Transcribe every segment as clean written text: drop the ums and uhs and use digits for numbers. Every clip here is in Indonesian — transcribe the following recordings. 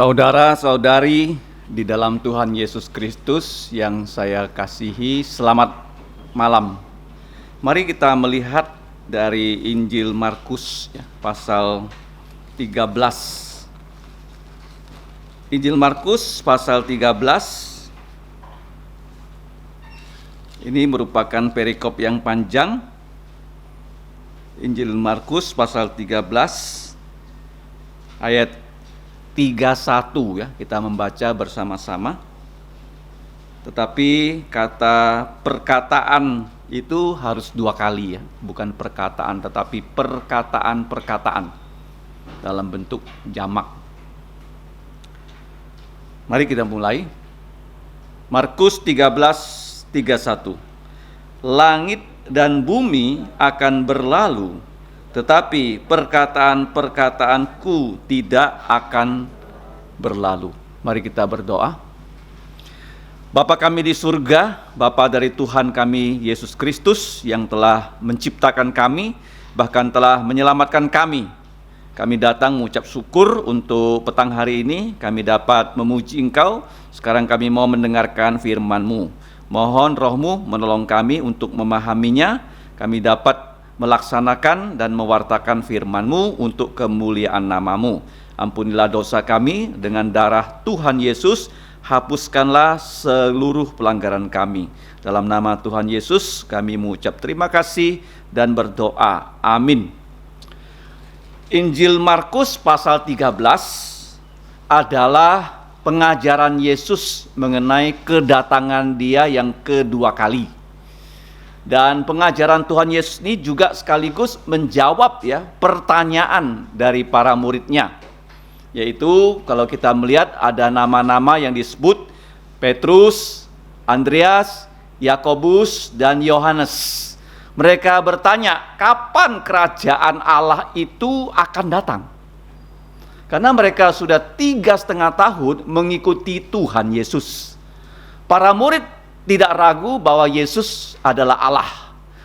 Saudara-saudari di dalam Tuhan Yesus Kristus yang saya kasihi, selamat malam. Mari kita melihat dari Injil Markus pasal 13. Injil Markus pasal 13 ini merupakan perikop yang panjang. Injil Markus pasal 13 ayat 31 ya, kita membaca bersama-sama. Tetapi kata perkataan itu harus dua kali ya, bukan perkataan tetapi perkataan-perkataan dalam bentuk jamak. Mari kita mulai. Markus 13:31. Langit dan bumi akan berlalu, tetapi perkataan-perkataanku tidak akan berlalu. Mari kita berdoa. Bapa kami di surga, Bapa dari Tuhan kami Yesus Kristus yang telah menciptakan kami, bahkan telah menyelamatkan kami. Kami datang mengucap syukur untuk petang hari ini, kami dapat memuji Engkau. Sekarang kami mau mendengarkan firman-Mu. Mohon Roh-Mu menolong kami untuk memahaminya, kami dapat melaksanakan dan mewartakan firman-Mu untuk kemuliaan nama-Mu. Ampunilah dosa kami dengan darah Tuhan Yesus, hapuskanlah seluruh pelanggaran kami. Dalam nama Tuhan Yesus kami mengucap terima kasih dan berdoa. Amin. Injil Markus pasal 13 adalah pengajaran Yesus mengenai kedatangan Dia yang kedua kali. Dan pengajaran Tuhan Yesus ini juga sekaligus menjawab ya pertanyaan dari para muridnya. Yaitu kalau kita melihat ada nama-nama yang disebut Petrus, Andreas, Yakobus, dan Yohanes. Mereka bertanya, kapan kerajaan Allah itu akan datang? Karena mereka sudah 3,5 tahun mengikuti Tuhan Yesus. Para murid tidak ragu bahwa Yesus adalah Allah.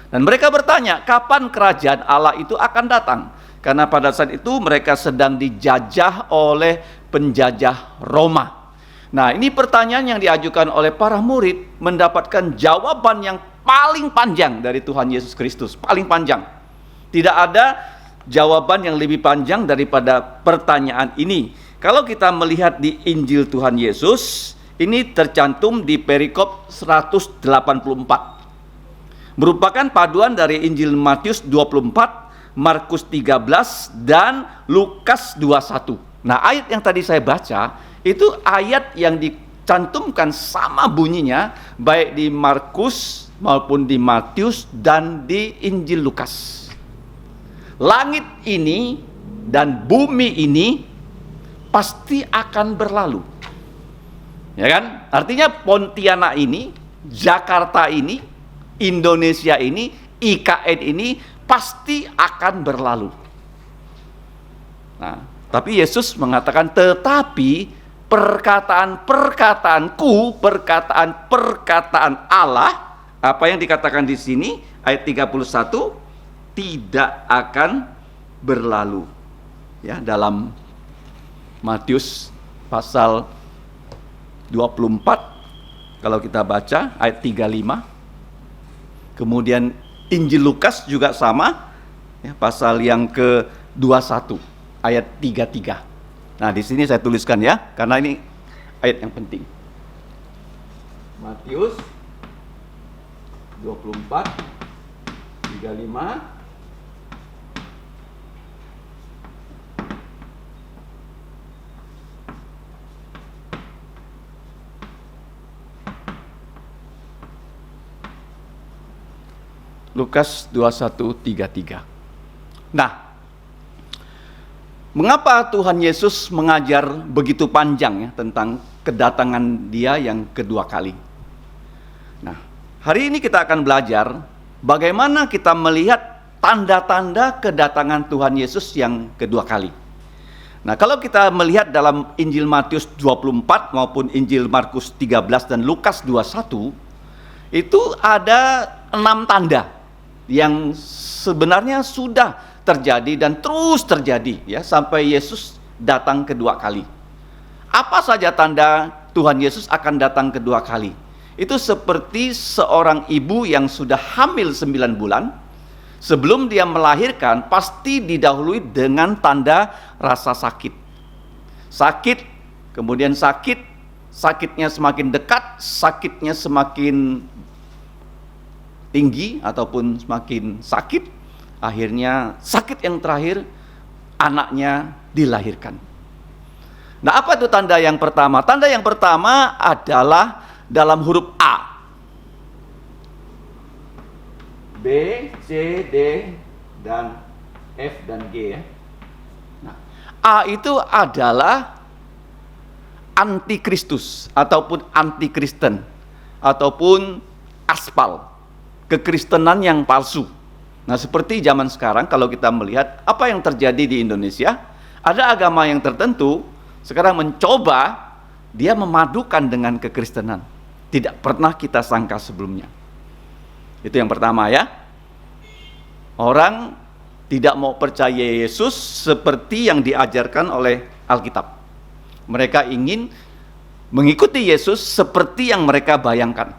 Dan mereka bertanya, kapan kerajaan Allah itu akan datang? Karena pada saat itu mereka sedang dijajah oleh penjajah Roma. Nah, ini pertanyaan yang diajukan oleh para murid mendapatkan jawaban yang paling panjang dari Tuhan Yesus Kristus. Paling panjang. Tidak ada jawaban yang lebih panjang daripada pertanyaan ini. Kalau kita melihat di Injil Tuhan Yesus, ini tercantum di perikop 184. Merupakan paduan dari Injil Matius 24, Markus 13, dan Lukas 21. Nah, ayat yang tadi saya baca, itu ayat yang dicantumkan sama bunyinya, baik di Markus maupun di Matius dan di Injil Lukas. Langit ini dan bumi ini pasti akan berlalu. Ya kan? Artinya Pontianak ini, Jakarta ini, Indonesia ini, IKN ini pasti akan berlalu. Nah, tapi Yesus mengatakan, tetapi perkataan-perkataanku, perkataan-perkataan Allah, apa yang dikatakan di sini ayat 31, tidak akan berlalu. Ya, dalam Matius pasal 24 kalau kita baca ayat 35. Kemudian Injil Lukas juga sama ya, pasal yang ke-21 ayat 33. Nah, di sini saya tuliskan ya karena ini ayat yang penting. Matius 24 35 Lukas 21:33. Nah, mengapa Tuhan Yesus mengajar begitu panjang ya tentang kedatangan Dia yang kedua kali? Nah, hari ini kita akan belajar bagaimana kita melihat tanda-tanda kedatangan Tuhan Yesus yang kedua kali. Nah, kalau kita melihat dalam Injil Matius 24 maupun Injil Markus 13 dan Lukas 21, itu ada 6 tanda yang sebenarnya sudah terjadi dan terus terjadi ya sampai Yesus datang kedua kali. Apa saja tanda Tuhan Yesus akan datang kedua kali? Itu seperti seorang ibu yang sudah hamil 9 bulan. Sebelum dia melahirkan, pasti didahului dengan tanda rasa sakit. Sakit, kemudian sakit, sakitnya semakin dekat, sakitnya semakin tinggi ataupun semakin sakit. Akhirnya sakit yang terakhir, anaknya dilahirkan. Nah, apa itu tanda yang pertama? Tanda yang pertama adalah dalam huruf A. B, C, D, dan F dan G ya. Nah, A itu adalah antikristus ataupun antikristen ataupun aspal, kekristenan yang palsu. Nah, seperti zaman sekarang kalau kita melihat apa yang terjadi di Indonesia, ada agama yang tertentu sekarang mencoba dia memadukan dengan kekristenan. Tidak pernah kita sangka sebelumnya. Itu yang pertama ya. Orang tidak mau percaya Yesus seperti yang diajarkan oleh Alkitab. Mereka ingin mengikuti Yesus seperti yang mereka bayangkan.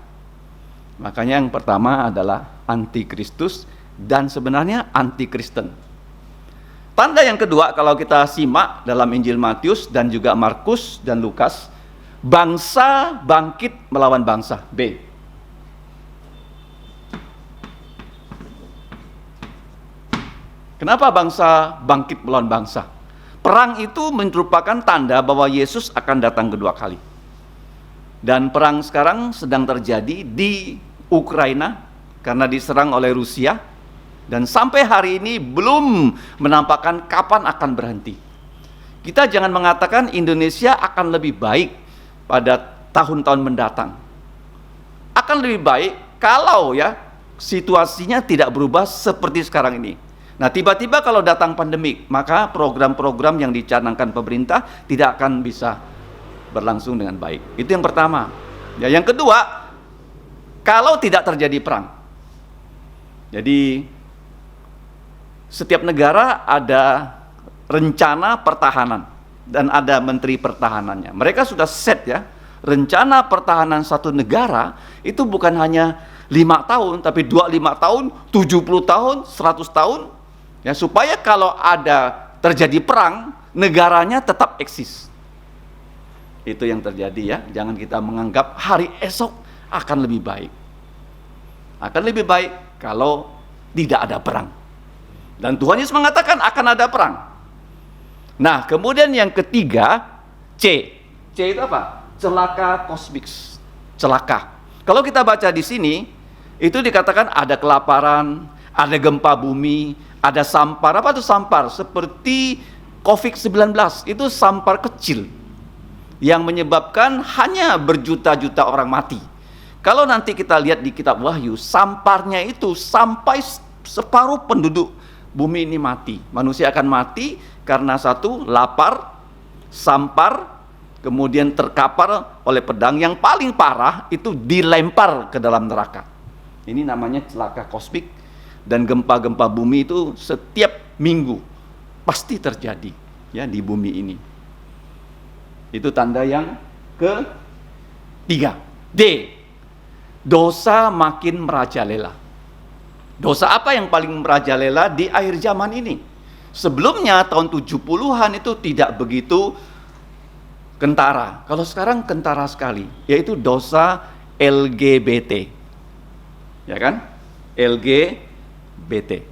Makanya yang pertama adalah antikristus dan sebenarnya antikristen. Tanda yang kedua kalau kita simak dalam Injil Matius dan juga Markus dan Lukas, bangsa bangkit melawan bangsa. B. Kenapa bangsa bangkit melawan bangsa? Perang itu merupakan tanda bahwa Yesus akan datang kedua kali. Dan perang sekarang sedang terjadi di Ukraina karena diserang oleh Rusia. Dan sampai hari ini belum menampakkan kapan akan berhenti. Kita jangan mengatakan Indonesia akan lebih baik pada tahun-tahun mendatang. Akan lebih baik kalau ya situasinya tidak berubah seperti sekarang ini. Nah, tiba-tiba kalau datang pandemik, maka program-program yang dicanangkan pemerintah tidak akan bisa berlangsung dengan baik. Itu yang pertama. Ya, yang kedua, kalau tidak terjadi perang. Jadi setiap negara ada rencana pertahanan dan ada menteri pertahanannya. Mereka sudah set ya. Rencana pertahanan satu negara itu bukan hanya 5 tahun, tapi 25 tahun, 70 tahun, 100 tahun. Ya, supaya kalau ada terjadi perang, negaranya tetap eksis. Itu yang terjadi ya. Jangan kita menganggap hari esok akan lebih baik. Akan lebih baik kalau tidak ada perang. Dan Tuhan Yesus mengatakan akan ada perang. Nah, kemudian yang ketiga, C. C itu apa? Celaka kosmik. Celaka. Kalau kita baca di sini, itu dikatakan ada kelaparan, ada gempa bumi, ada sampar. Apa itu sampar? Seperti COVID-19, itu sampar kecil yang menyebabkan hanya berjuta-juta orang mati. Kalau nanti kita lihat di kitab Wahyu, samparnya itu sampai separuh penduduk bumi ini mati. Manusia akan mati karena satu, lapar, sampar, kemudian terkapar oleh pedang. Yang paling parah itu dilempar ke dalam neraka. Ini namanya celaka kosmik. Dan gempa-gempa bumi itu setiap minggu pasti terjadi ya di bumi ini. Itu tanda yang ketiga. D. Dosa makin merajalela. Dosa apa yang paling merajalela di akhir zaman ini? Sebelumnya tahun 70-an itu tidak begitu kentara. Kalau sekarang kentara sekali, yaitu dosa LGBT. Ya kan? LGBT.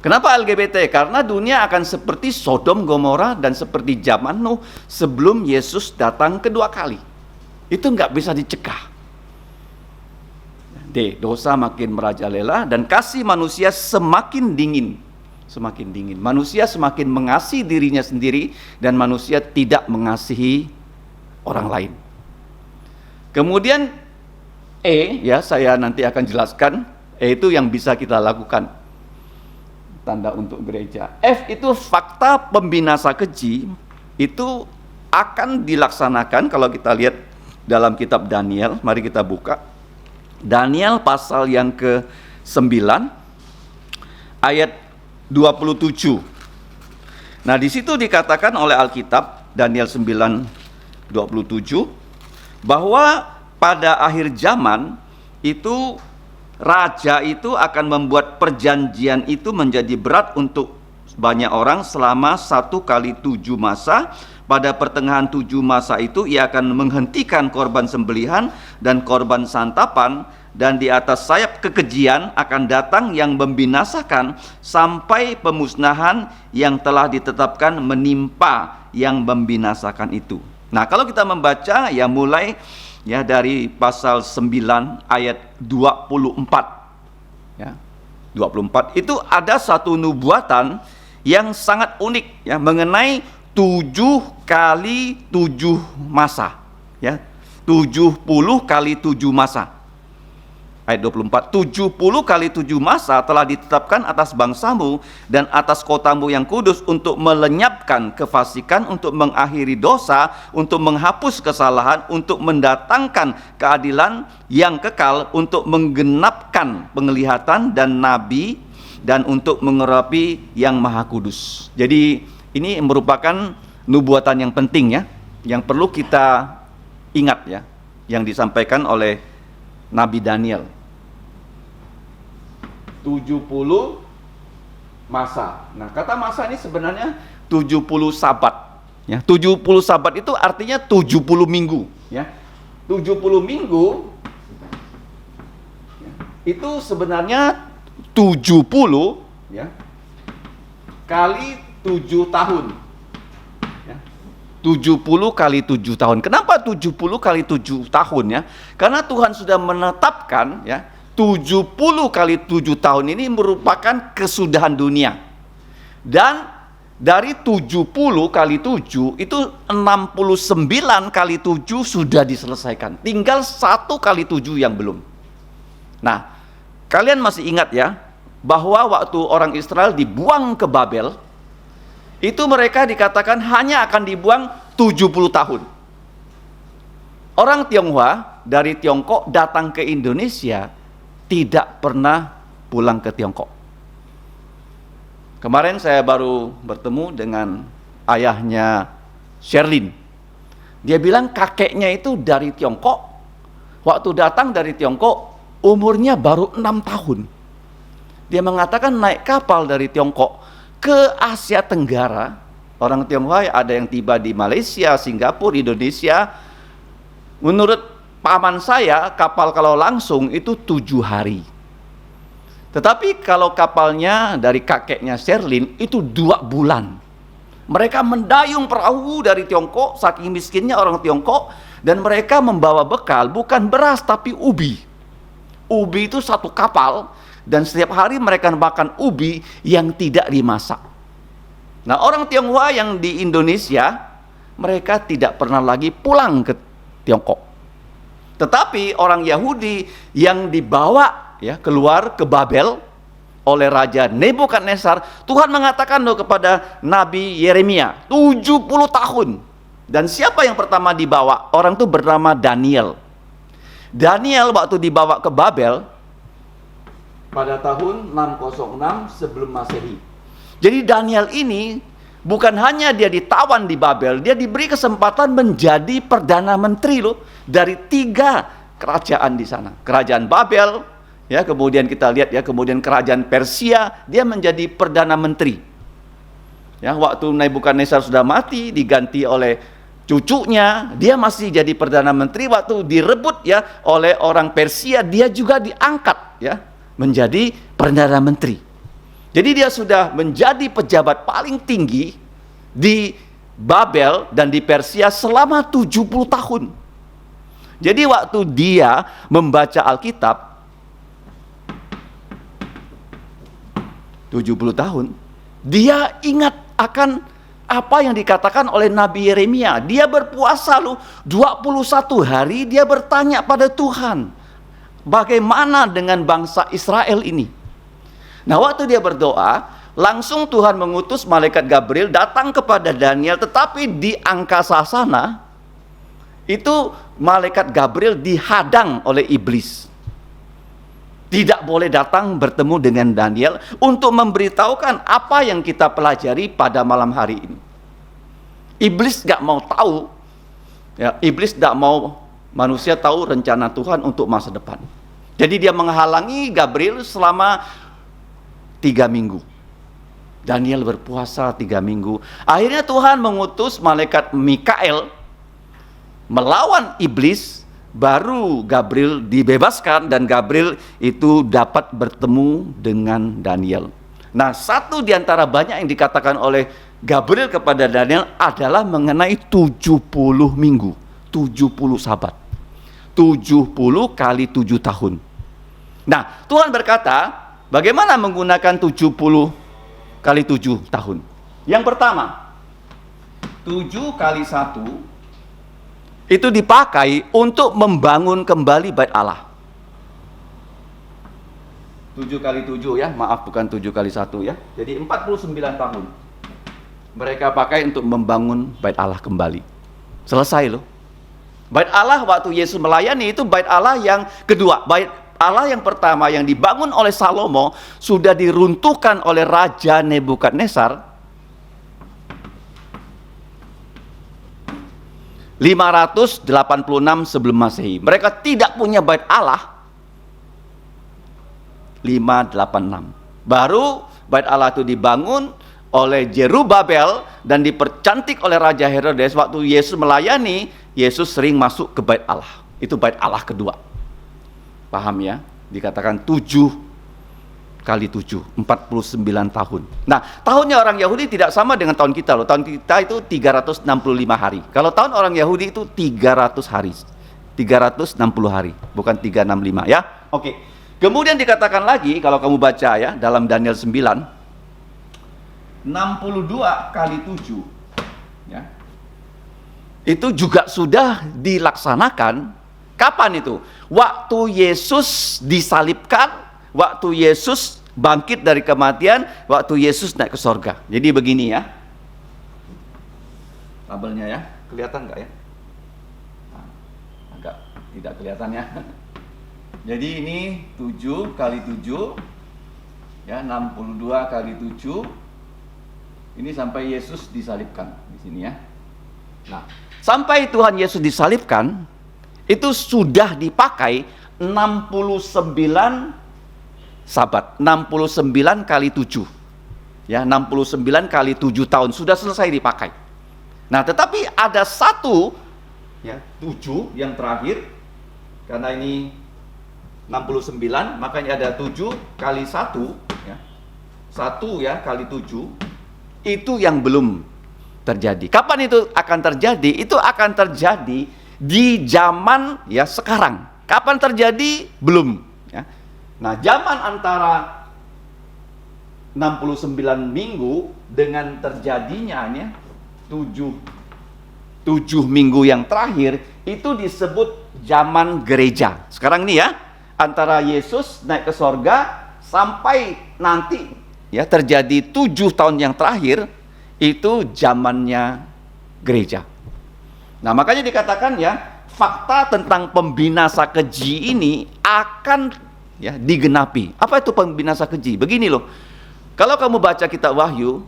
Kenapa LGBT? Karena dunia akan seperti Sodom Gomora dan seperti zaman Nuh sebelum Yesus datang kedua kali. Itu nggak bisa dicegah. D. Dosa makin merajalela dan kasih manusia semakin dingin. Semakin dingin. Manusia semakin mengasihi dirinya sendiri dan manusia tidak mengasihi orang lain. Kemudian E, ya saya nanti akan jelaskan. E itu yang bisa kita lakukan. Tanda untuk gereja. F itu fakta pembinasa keji itu akan dilaksanakan kalau kita lihat dalam kitab Daniel. Mari kita buka. Daniel pasal yang ke-9 ayat 27. Nah, di situ dikatakan oleh Alkitab Daniel 9:27, bahwa pada akhir zaman itu raja itu akan membuat perjanjian itu menjadi berat untuk banyak orang selama 1 x 7 masa. Pada pertengahan 7 masa itu ia akan menghentikan korban sembelihan dan korban santapan, dan di atas sayap kekejian akan datang yang membinasakan sampai pemusnahan yang telah ditetapkan menimpa yang membinasakan itu. Nah, kalau kita membaca ya mulai ya dari pasal 9 ayat 24 ya. 24 itu ada satu nubuatan yang sangat unik ya mengenai 7 x 7 masa ya. 70 x 7 masa. Ayat 24, 70 x 7 masa telah ditetapkan atas bangsamu dan atas kotamu yang kudus untuk melenyapkan kefasikan, untuk mengakhiri dosa, untuk menghapus kesalahan, untuk mendatangkan keadilan yang kekal, untuk menggenapkan penglihatan dan nabi, dan untuk mengurapi yang maha kudus. Jadi ini merupakan nubuatan yang penting ya, yang perlu kita ingat ya, yang disampaikan oleh Nabi Daniel. 70 masa. Nah, kata masa ini sebenarnya 70 sabat. Ya, 70 sabat itu artinya 70 minggu. Ya, 70 minggu ya, itu sebenarnya 70 ya, kali 7 tahun. Ya, 70 kali 7 tahun. Kenapa 70 kali 7 tahun ya? Karena Tuhan sudah menetapkan ya 70 kali 7 tahun ini merupakan kesudahan dunia. Dan dari 70 kali 7 itu 69 kali 7 sudah diselesaikan. Tinggal 1 kali 7 yang belum. Nah, kalian masih ingat ya bahwa waktu orang Israel dibuang ke Babel, itu mereka dikatakan hanya akan dibuang 70 tahun. Orang Tionghoa dari Tiongkok datang ke Indonesia tidak pernah pulang ke Tiongkok. Kemarin saya baru bertemu dengan ayahnya Sherlyn. Dia bilang kakeknya itu dari Tiongkok. Waktu datang dari Tiongkok umurnya baru 6 tahun. Dia mengatakan naik kapal dari Tiongkok ke Asia Tenggara. Orang Tionghoa ada yang tiba di Malaysia, Singapura, Indonesia. Menurut paman saya, kapal kalau langsung itu 7 hari. Tetapi kalau kapalnya dari kakeknya Sherlyn itu 2 bulan. Mereka mendayung perahu dari Tiongkok, saking miskinnya orang Tiongkok, dan mereka membawa bekal bukan beras tapi ubi. Ubi itu 1 kapal, dan setiap hari mereka makan ubi yang tidak dimasak. Nah, orang Tionghoa yang di Indonesia, mereka tidak pernah lagi pulang ke Tiongkok. Tetapi orang Yahudi yang dibawa ya keluar ke Babel oleh Raja Nebukadnezar, Tuhan mengatakan kepada Nabi Yeremia 70 tahun. Dan siapa yang pertama dibawa? Orang itu bernama Daniel. Daniel waktu dibawa ke Babel pada tahun 606 sebelum Masehi. Jadi Daniel ini bukan hanya dia ditawan di Babel, dia diberi kesempatan menjadi perdana menteri loh dari 3 kerajaan di sana. Kerajaan Babel, ya, kemudian kita lihat ya, kemudian kerajaan Persia, dia menjadi perdana menteri. Ya, waktu Nebukadnezar sudah mati, diganti oleh cucunya, dia masih jadi perdana menteri. Waktu direbut ya oleh orang Persia, dia juga diangkat ya menjadi perdana menteri. Jadi dia sudah menjadi pejabat paling tinggi di Babel dan di Persia selama 70 tahun. Jadi waktu dia membaca Alkitab 70 tahun, dia ingat akan apa yang dikatakan oleh Nabi Yeremia. Dia berpuasa loh 21 hari, dia bertanya pada Tuhan, bagaimana dengan bangsa Israel ini? Nah, waktu dia berdoa, langsung Tuhan mengutus malaikat Gabriel datang kepada Daniel, tetapi di angkasa sana itu malaikat Gabriel dihadang oleh iblis. Tidak boleh datang bertemu dengan Daniel untuk memberitahukan apa yang kita pelajari pada malam hari ini. Iblis gak mau tahu, ya, iblis gak mau manusia tahu rencana Tuhan untuk masa depan. Jadi dia menghalangi Gabriel selama 3 minggu. Daniel berpuasa 3 minggu. Akhirnya Tuhan mengutus malaikat Mikael melawan iblis, baru Gabriel dibebaskan dan Gabriel itu dapat bertemu dengan Daniel. Nah, satu di antara banyak yang dikatakan oleh Gabriel kepada Daniel adalah mengenai 70 minggu, 70 sabat. 70 kali 7 tahun. Nah, Tuhan berkata, bagaimana menggunakan 70 kali 7 tahun? Yang pertama, 7 kali 1 itu dipakai untuk membangun kembali bait Allah. 7 kali 7 ya, maaf bukan 7 kali 1 ya. Jadi 49 tahun. Mereka pakai untuk membangun bait Allah kembali. Selesai loh. Bait Allah waktu Yesus melayani itu bait Allah yang kedua. Bait Allah yang pertama yang dibangun oleh Salomo sudah diruntuhkan oleh Raja Nebukadnezar 586 sebelum Masehi. Mereka tidak punya bait Allah. 586. Baru bait Allah itu dibangun oleh Jerubabel dan dipercantik oleh Raja Herodes. Waktu Yesus melayani, Yesus sering masuk ke bait Allah. Itu bait Allah kedua. Paham ya? Dikatakan 7 kali 7, 49 tahun. Nah, tahunnya orang Yahudi tidak sama dengan tahun kita loh. Tahun kita itu 365 hari. Kalau tahun orang Yahudi itu 300 hari. 360 hari, bukan 365 ya. Oke. Kemudian dikatakan lagi, kalau kamu baca ya, dalam Daniel 9, 62 kali 7, ya, itu juga sudah dilaksanakan. Kapan itu? Waktu Yesus disalibkan, waktu Yesus bangkit dari kematian, waktu Yesus naik ke sorga. Jadi begini ya, tabelnya ya, kelihatan nggak ya? Nah, agak tidak kelihatan ya. Jadi ini 7 kali 7, ya, 62 kali 7. Ini sampai Yesus disalibkan di sini ya. Nah, sampai Tuhan Yesus disalibkan, itu sudah dipakai 69 sabat. 69 kali 7. Ya, 69 kali 7 tahun sudah selesai dipakai. Nah, tetapi ada satu ya, 7 yang terakhir. Karena ini 69, makanya ada 7 kali 1 ya. 1 ya kali 7 itu yang belum terjadi. Kapan itu akan terjadi? Itu akan terjadi di zaman ya sekarang. Kapan terjadi? Belum ya. Nah, zaman antara 69 minggu dengan terjadinya ya, 7 minggu yang terakhir itu disebut zaman gereja. Sekarang ini ya, antara Yesus naik ke sorga sampai nanti ya terjadi 7 tahun yang terakhir itu zamannya gereja. Nah, makanya dikatakan ya, fakta tentang pembinasa keji ini akan ya digenapi. Apa itu pembinasa keji? Begini loh. Kalau kamu baca kitab Wahyu,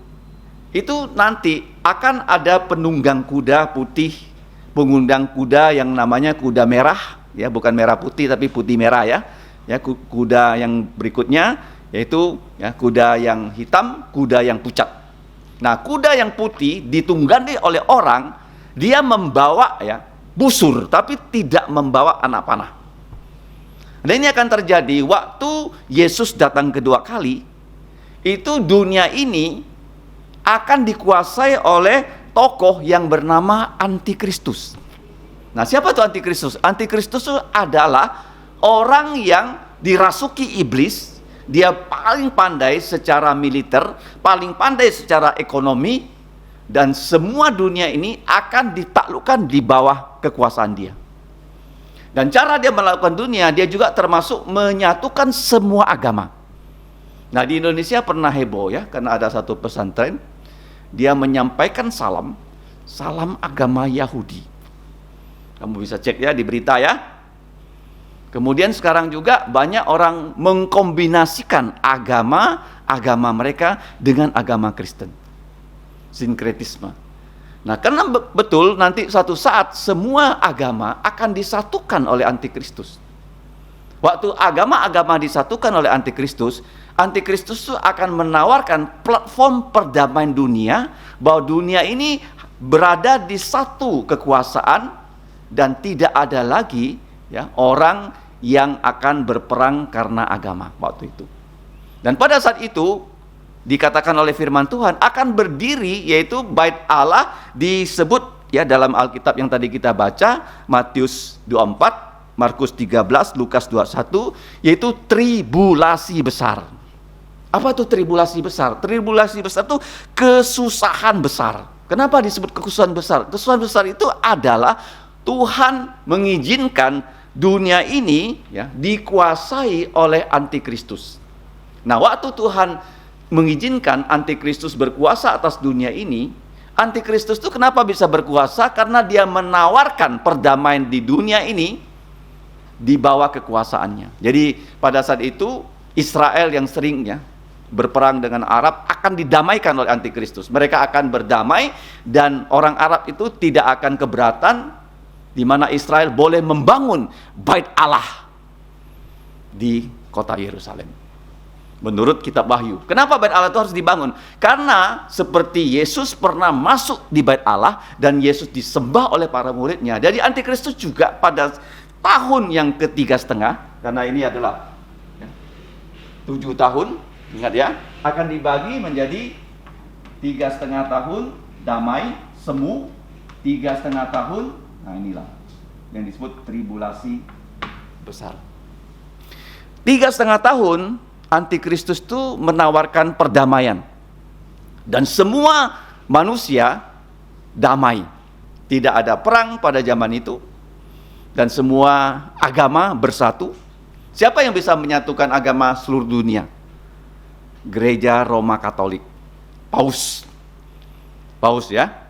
itu nanti akan ada penunggang kuda putih, pengundang kuda yang namanya kuda merah. Ya, bukan merah putih tapi putih merah ya. Ya, kuda yang berikutnya yaitu ya kuda yang hitam, kuda yang pucat. Nah, kuda yang putih ditunggangi oleh orang, dia membawa ya busur tapi tidak membawa anak panah. Dan ini akan terjadi waktu Yesus datang kedua kali. Itu dunia ini akan dikuasai oleh tokoh yang bernama Antikristus. Nah, siapa itu Antikristus? Antikristus itu adalah orang yang dirasuki iblis. Dia paling pandai secara militer, paling pandai secara ekonomi, dan semua dunia ini akan ditaklukkan di bawah kekuasaan dia. Dan cara dia melakukan dunia, dia juga termasuk menyatukan semua agama. Nah, di Indonesia pernah heboh ya, karena ada satu pesantren, dia menyampaikan salam agama Yahudi. Kamu bisa cek ya di berita ya. Kemudian sekarang juga banyak orang mengkombinasikan agama mereka dengan agama Kristen. Sinkretisme. Nah, karena betul nanti suatu saat semua agama akan disatukan oleh antikristus. Waktu agama-agama disatukan oleh antikristus, antikristus itu akan menawarkan platform perdamaian dunia, bahwa dunia ini berada di satu kekuasaan dan tidak ada lagi ya orang yang akan berperang karena agama waktu itu. Dan pada saat itu dikatakan oleh firman Tuhan akan berdiri, yaitu bait Allah disebut ya dalam Alkitab yang tadi kita baca, Matius 24, Markus 13, Lukas 21, yaitu tribulasi besar. Apa itu tribulasi besar? Tribulasi besar itu kesusahan besar. Kenapa disebut kesusahan besar? Kesusahan besar itu adalah Tuhan mengizinkan dunia ini ya dikuasai oleh antikristus. Nah, waktu Tuhan mengizinkan antikristus berkuasa atas dunia ini, antikristus itu kenapa bisa berkuasa? Karena dia menawarkan perdamaian di dunia ini di bawah kekuasaannya. Jadi pada saat itu Israel yang seringnya berperang dengan Arab akan didamaikan oleh antikristus. Mereka akan berdamai dan orang Arab itu tidak akan keberatan di mana Israel boleh membangun bait Allah di kota Yerusalem. Menurut kitab Wahyu. Kenapa bait Allah itu harus dibangun? Karena seperti Yesus pernah masuk di bait Allah dan Yesus disembah oleh para muridnya. Jadi antikristus juga pada tahun yang ke-3,5, karena ini adalah 7 tahun, ingat ya, akan dibagi menjadi 3,5 tahun damai, semu, 3,5 tahun. Nah, inilah yang disebut tribulasi besar. 3,5 tahun antikristus itu menawarkan perdamaian dan semua manusia damai, tidak ada perang pada zaman itu dan semua agama bersatu. Siapa yang bisa menyatukan agama seluruh dunia? Gereja Roma Katolik, Paus ya.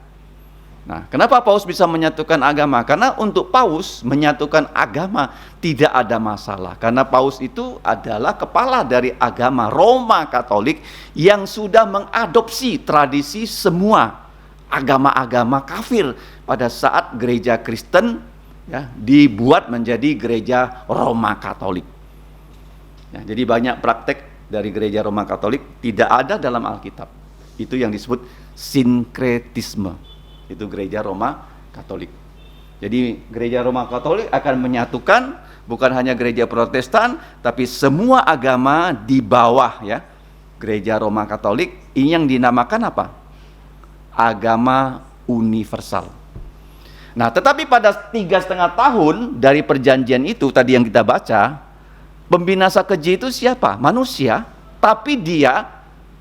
Nah, kenapa Paus bisa menyatukan agama? Karena untuk Paus menyatukan agama tidak ada masalah. Karena Paus itu adalah kepala dari agama Roma Katolik yang sudah mengadopsi tradisi semua agama-agama kafir pada saat gereja Kristen ya dibuat menjadi gereja Roma Katolik. Ya, jadi banyak praktek dari gereja Roma Katolik tidak ada dalam Alkitab. Itu yang disebut sinkretisme. Itu gereja Roma Katolik. Jadi gereja Roma Katolik akan menyatukan bukan hanya gereja Protestan, tapi semua agama di bawah ya gereja Roma Katolik. Ini yang dinamakan apa? Agama universal. Nah, tetapi pada 3,5 tahun dari perjanjian itu tadi yang kita baca, pembinasa keji itu siapa? Manusia, tapi dia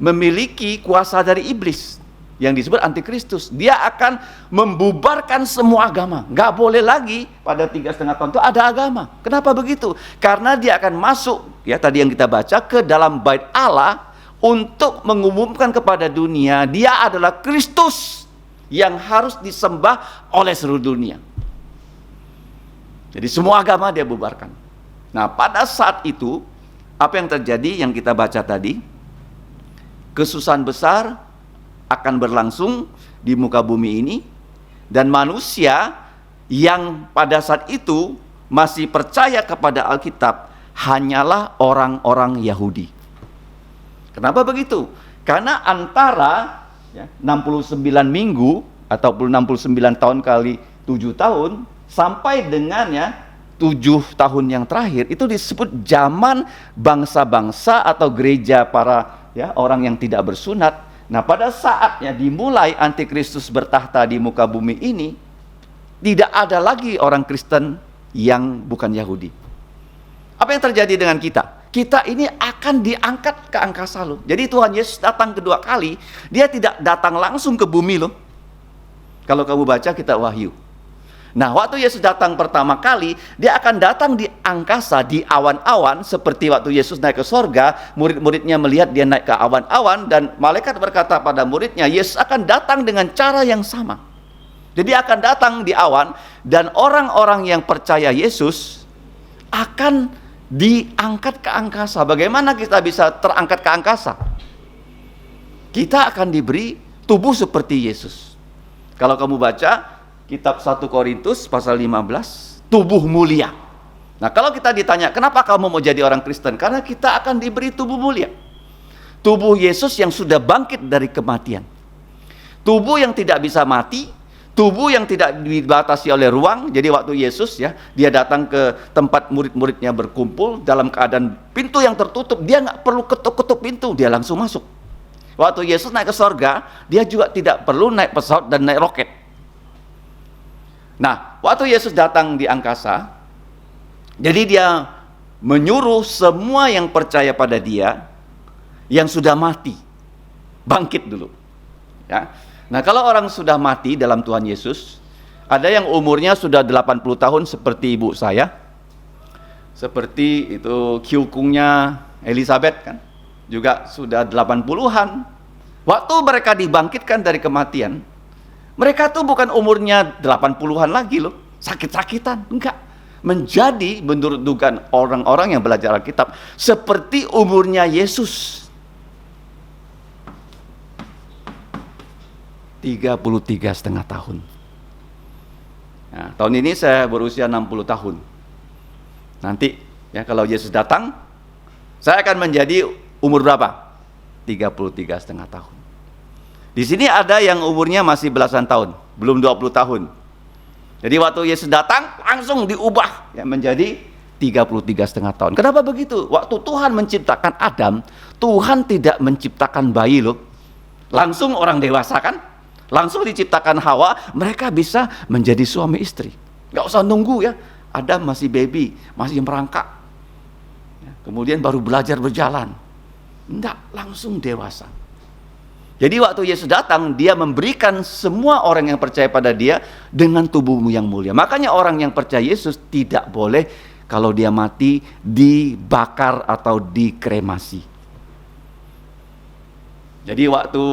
memiliki kuasa dari iblis yang disebut antikristus. Dia akan membubarkan semua agama. Nggak boleh lagi pada 3,5 tahun itu ada agama. Kenapa begitu? Karena dia akan masuk, ya tadi yang kita baca, ke dalam bait Allah untuk mengumumkan kepada dunia, dia adalah Kristus yang harus disembah oleh seluruh dunia. Jadi semua agama dia bubarkan. Nah, pada saat itu, apa yang terjadi yang kita baca tadi? Kesusahan besar akan berlangsung di muka bumi ini, dan manusia yang pada saat itu masih percaya kepada Alkitab hanyalah orang-orang Yahudi. Kenapa begitu? Karena antara 69 minggu ataupun 69 tahun kali 7 tahun sampai dengan 7 tahun yang terakhir itu disebut zaman bangsa-bangsa atau gereja para orang yang tidak bersunat. Nah, pada saatnya dimulai antikristus bertahta di muka bumi ini, tidak ada lagi orang Kristen yang bukan Yahudi. Apa yang terjadi dengan kita? Kita ini akan diangkat ke angkasa loh. Jadi Tuhan Yesus datang kedua kali, dia tidak datang langsung ke bumi loh. Kalau kamu baca kitab Wahyu. Nah, waktu Yesus datang pertama kali, dia akan datang di angkasa, di awan-awan, seperti waktu Yesus naik ke sorga, murid-muridnya melihat dia naik ke awan-awan, dan malaikat berkata pada muridnya, Yesus akan datang dengan cara yang sama. Jadi akan datang di awan, dan orang-orang yang percaya Yesus akan diangkat ke angkasa. Bagaimana kita bisa terangkat ke angkasa? Kita akan diberi tubuh seperti Yesus. Kalau kamu baca kitab 1 Korintus pasal 15, tubuh mulia. Nah, kalau kita ditanya, kenapa kamu mau jadi orang Kristen? Karena kita akan diberi tubuh mulia. Tubuh Yesus yang sudah bangkit dari kematian. Tubuh yang tidak bisa mati, tubuh yang tidak dibatasi oleh ruang. Jadi waktu Yesus dia datang ke tempat murid-muridnya berkumpul dalam keadaan pintu yang tertutup, dia nggak perlu ketuk-ketuk pintu, dia langsung masuk. Waktu Yesus naik ke sorga, dia juga tidak perlu naik pesawat dan naik roket. Nah, waktu Yesus datang di angkasa, jadi dia menyuruh semua yang percaya pada dia, yang sudah mati, bangkit dulu. Ya. Nah, kalau orang sudah mati dalam Tuhan Yesus, ada yang umurnya sudah 80 tahun seperti ibu saya, seperti itu kiukungnya Elizabeth kan, juga sudah 80-an. Waktu mereka dibangkitkan dari kematian, mereka tuh bukan umurnya 80-an lagi loh, sakit-sakitan, enggak. Menjadi menurut dugaan orang-orang yang belajar Alkitab seperti umurnya Yesus. 33,5 tahun. Nah, tahun ini saya berusia 60 tahun. Nanti kalau Yesus datang, saya akan menjadi umur berapa? 33,5 tahun. Di sini ada yang umurnya masih belasan tahun, belum 20 tahun. Jadi waktu Yesus datang langsung diubah menjadi 33,5 tahun. Kenapa begitu? Waktu Tuhan menciptakan Adam, Tuhan tidak menciptakan bayi loh. Langsung orang dewasa kan? Langsung diciptakan Hawa, mereka bisa menjadi suami istri. Gak usah nunggu Adam masih baby, masih merangkak. Kemudian baru belajar berjalan. Enggak, langsung dewasa. Jadi waktu Yesus datang, dia memberikan semua orang yang percaya pada dia dengan tubuhmu yang mulia. Makanya orang yang percaya Yesus tidak boleh kalau dia mati dibakar atau dikremasi. Jadi waktu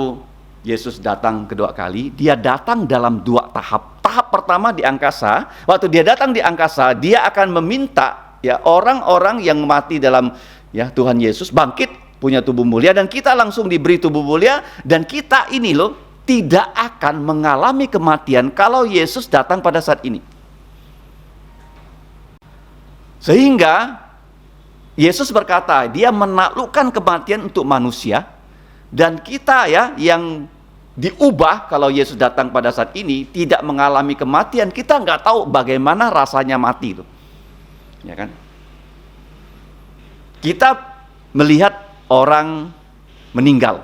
Yesus datang kedua kali, dia datang dalam 2 tahap. Tahap pertama di angkasa, waktu dia datang di angkasa, dia akan meminta orang-orang yang mati dalam Tuhan Yesus bangkit, punya tubuh mulia, dan kita langsung diberi tubuh mulia, dan kita ini loh tidak akan mengalami kematian kalau Yesus datang pada saat ini. Sehingga Yesus berkata, dia menaklukkan kematian untuk manusia, dan kita yang diubah kalau Yesus datang pada saat ini tidak mengalami kematian. Kita nggak tahu bagaimana rasanya mati itu, ya kan? Kita melihat orang meninggal,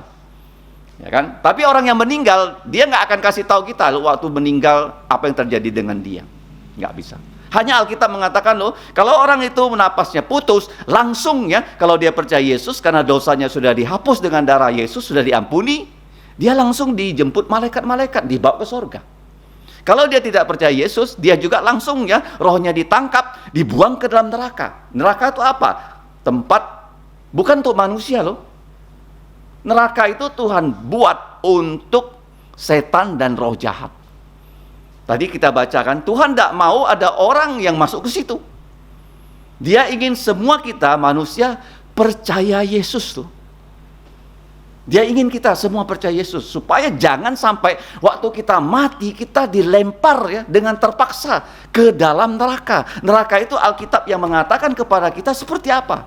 ya kan? Tapi orang yang meninggal dia nggak akan kasih tahu kita loh waktu meninggal apa yang terjadi dengan dia, nggak bisa. Hanya Alkitab mengatakan loh, kalau orang itu napasnya putus, langsung kalau dia percaya Yesus karena dosanya sudah dihapus dengan darah Yesus, sudah diampuni, dia langsung dijemput malaikat-malaikat, dibawa ke sorga. Kalau dia tidak percaya Yesus, dia juga langsung rohnya ditangkap, dibuang ke dalam neraka. Neraka itu apa? Tempat bukan untuk manusia loh. Neraka itu Tuhan buat untuk setan dan roh jahat. Tadi kita bacakan, Tuhan tidak mau ada orang yang masuk ke situ. Dia ingin semua kita manusia percaya Yesus tuh. Dia ingin kita semua percaya Yesus, supaya jangan sampai waktu kita mati kita dilempar dengan terpaksa ke dalam neraka. Neraka itu Alkitab yang mengatakan kepada kita seperti apa.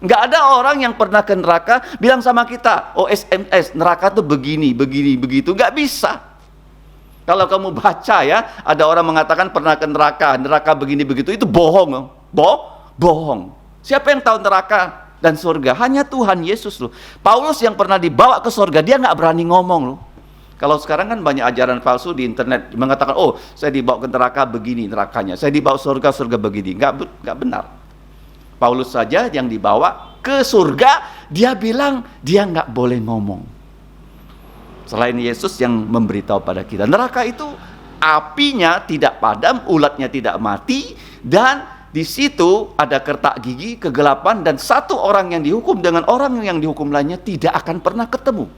Nggak ada orang yang pernah ke neraka bilang sama kita, oh SMS neraka tuh begini, begitu. Nggak bisa. Kalau kamu baca ada orang mengatakan pernah ke neraka begini begitu, itu bohong. Bohong. Siapa yang tahu neraka dan surga? Hanya Tuhan Yesus loh. Paulus yang pernah dibawa ke surga, dia nggak berani ngomong loh. Kalau sekarang kan banyak ajaran palsu di internet mengatakan, oh saya dibawa ke neraka begini nerakanya, saya dibawa surga begini. Nggak benar. Paulus saja yang dibawa ke surga, dia bilang dia nggak boleh ngomong. Selain Yesus yang memberitahu pada kita, neraka itu apinya tidak padam, ulatnya tidak mati, dan di situ ada kertak gigi, kegelapan, dan satu orang yang dihukum dengan orang yang dihukum lainnya tidak akan pernah ketemu.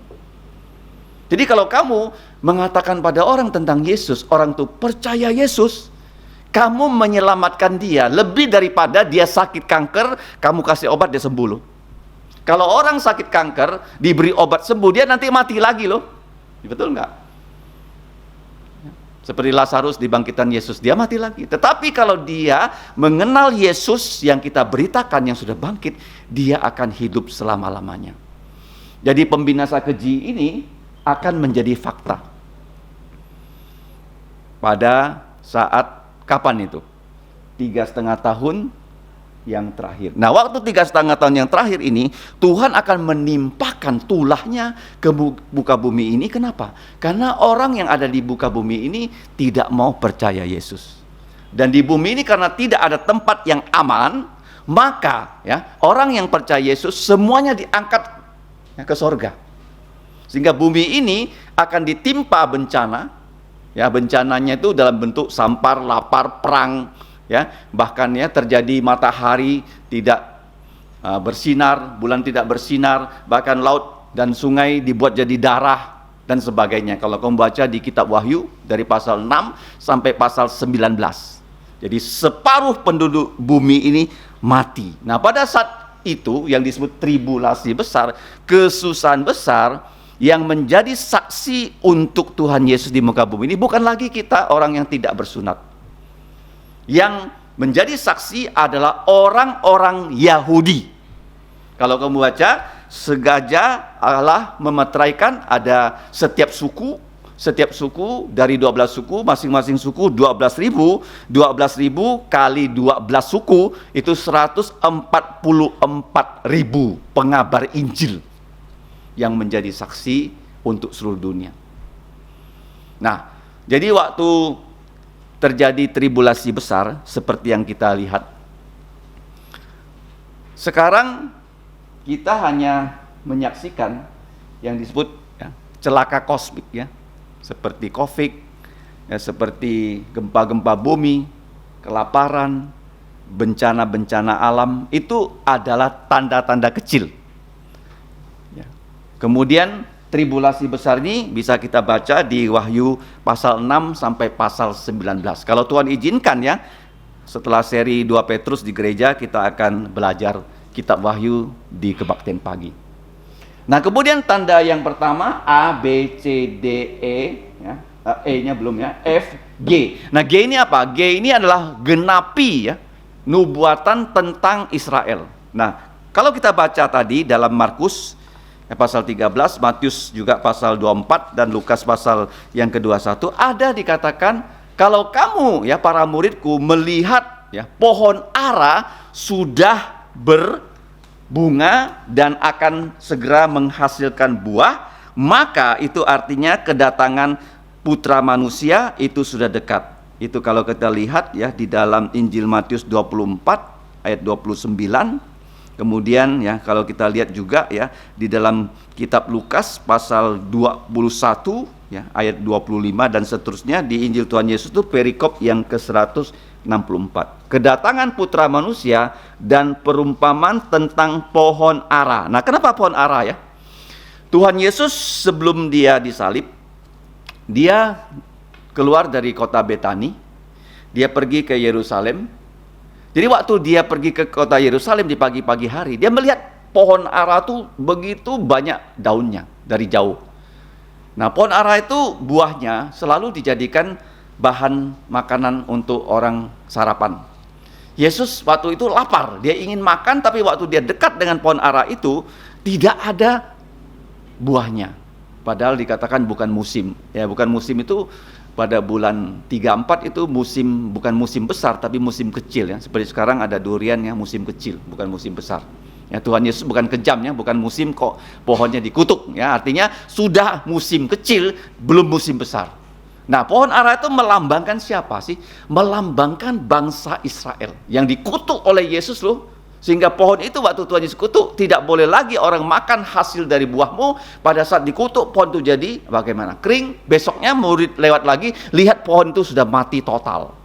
Jadi kalau kamu mengatakan pada orang tentang Yesus, orang itu percaya Yesus, kamu menyelamatkan dia lebih daripada dia sakit kanker, kamu kasih obat dia sembuh loh. Kalau orang sakit kanker diberi obat sembuh, dia nanti mati lagi loh. Betul nggak? Seperti Lazarus di bangkitan Yesus, dia mati lagi. Tetapi kalau dia mengenal Yesus yang kita beritakan yang sudah bangkit, dia akan hidup selama-lamanya. Jadi pembinasa keji ini akan menjadi fakta. Pada saat kapan itu? 3,5 tahun yang terakhir. Nah, waktu 3,5 tahun yang terakhir ini, Tuhan akan menimpakan tulahnya ke muka bumi ini. Kenapa? Karena orang yang ada di muka bumi ini tidak mau percaya Yesus. Dan di bumi ini karena tidak ada tempat yang aman, maka ya orang yang percaya Yesus semuanya diangkat ke sorga. Sehingga bumi ini akan ditimpa bencana. Ya, bencananya itu dalam bentuk sampar, lapar, perang. Ya, bahkan ya terjadi matahari tidak bersinar, bulan tidak bersinar, bahkan laut dan sungai dibuat jadi darah dan sebagainya. Kalau kamu baca di kitab Wahyu dari pasal 6 sampai pasal 19. Jadi separuh penduduk bumi ini mati. Nah, pada saat itu yang disebut tribulasi besar, kesusahan besar, yang menjadi saksi untuk Tuhan Yesus di muka bumi ini bukan lagi kita orang yang tidak bersunat. Yang menjadi saksi adalah orang-orang Yahudi. Kalau kamu baca, sengaja Allah memeteraikan ada setiap suku dari 12 suku, masing-masing suku 12.000 kali 12 suku itu 144.000 pengabar Injil yang menjadi saksi untuk seluruh dunia. Nah, jadi waktu terjadi tribulasi besar seperti yang kita lihat. Sekarang kita hanya menyaksikan yang disebut ya, celaka kosmik ya, seperti COVID, ya, seperti gempa-gempa bumi, kelaparan, bencana-bencana alam, itu adalah tanda-tanda kecil. Ya. Kemudian tribulasi besar ini bisa kita baca di Wahyu pasal 6 sampai pasal 19. Kalau Tuhan izinkan ya, setelah seri 2 Petrus di gereja, kita akan belajar kitab Wahyu di kebaktian pagi. Nah, kemudian tanda yang pertama A, B, C, D, E ya. E-nya belum ya, F, G. Nah, G ini apa? G ini adalah genapi ya, nubuatan tentang Israel. Nah, kalau kita baca tadi dalam Markus pasal 13, Matius juga pasal 24, dan Lukas pasal yang ke-21, ada dikatakan kalau kamu ya para muridku melihat ya pohon ara sudah berbunga dan akan segera menghasilkan buah, maka itu artinya kedatangan Putra Manusia itu sudah dekat. Itu kalau kita lihat ya di dalam Injil Matius 24 ayat 29. Kemudian ya kalau kita lihat juga ya di dalam kitab Lukas pasal 21 ya ayat 25 dan seterusnya, di Injil Tuhan Yesus itu perikop yang ke-164. Kedatangan Putra Manusia dan perumpamaan tentang pohon ara. Nah, kenapa pohon ara ya? Tuhan Yesus sebelum dia disalib, dia keluar dari kota Betani, dia pergi ke Yerusalem. Jadi waktu dia pergi ke kota Yerusalem di pagi-pagi hari, dia melihat pohon ara itu begitu banyak daunnya dari jauh. Nah, pohon ara itu buahnya selalu dijadikan bahan makanan untuk orang sarapan. Yesus waktu itu lapar, dia ingin makan, tapi waktu dia dekat dengan pohon ara itu tidak ada buahnya. Padahal dikatakan bukan musim. Ya, bukan musim itu pada bulan 3-4 itu musim, bukan musim besar tapi musim kecil ya. Seperti sekarang ada durian ya, musim kecil, bukan musim besar. Ya, Tuhan Yesus bukan kejam ya, bukan musim kok pohonnya dikutuk ya. Artinya sudah musim kecil, belum musim besar. Nah, pohon ara itu melambangkan siapa sih? Melambangkan bangsa Israel yang dikutuk oleh Yesus loh. Sehingga pohon itu waktu Tuhan Yesus kutuk, tidak boleh lagi orang makan hasil dari buahmu. Pada saat dikutuk, pohon itu jadi bagaimana? Kering. Besoknya murid lewat lagi, lihat pohon itu sudah mati total.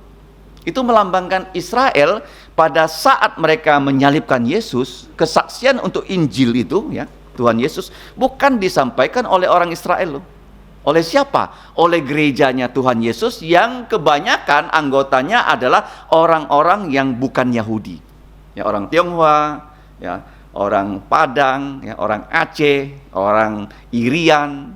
Itu melambangkan Israel pada saat mereka menyalibkan Yesus. Kesaksian untuk Injil itu ya, Tuhan Yesus bukan disampaikan oleh orang Israel loh. Oleh siapa? Oleh gerejanya Tuhan Yesus yang kebanyakan anggotanya adalah orang-orang yang bukan Yahudi. Ya, orang Tionghoa, ya, orang Padang, ya, orang Aceh, orang Irian,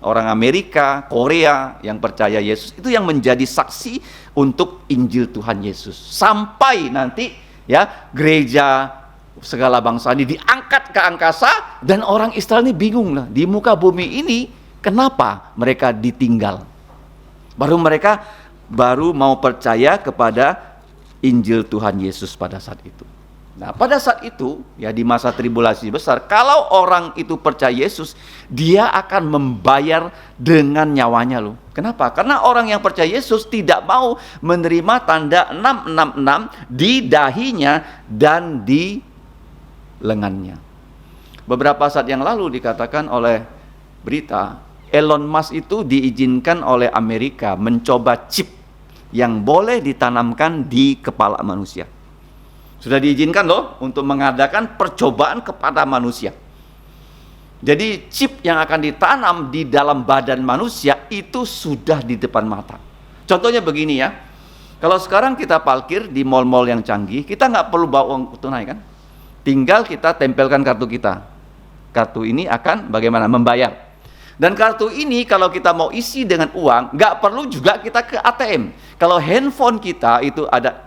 orang Amerika, Korea yang percaya Yesus, itu yang menjadi saksi untuk Injil Tuhan Yesus. Sampai nanti ya gereja segala bangsa ini diangkat ke angkasa, dan orang Israel ini bingung lah, di muka bumi ini kenapa mereka ditinggal. Mereka baru mau percaya kepada Injil Tuhan Yesus pada saat itu. Nah, pada saat itu, ya di masa tribulasi besar, kalau orang itu percaya Yesus, dia akan membayar dengan nyawanya loh. Kenapa? Karena orang yang percaya Yesus tidak mau menerima tanda 666 di dahinya dan di lengannya. Beberapa saat yang lalu dikatakan oleh berita, Elon Musk itu diizinkan oleh Amerika mencoba chip yang boleh ditanamkan di kepala manusia. Sudah diizinkan loh untuk mengadakan percobaan kepada manusia. Jadi chip yang akan ditanam di dalam badan manusia itu sudah di depan mata. Contohnya begini ya, kalau sekarang kita parkir di mal-mal yang canggih, kita nggak perlu bawa uang tunai kan? Tinggal kita tempelkan kartu kita. Kartu ini akan bagaimana? Membayar. Dan kartu ini kalau kita mau isi dengan uang, nggak perlu juga kita ke ATM. Kalau handphone kita itu ada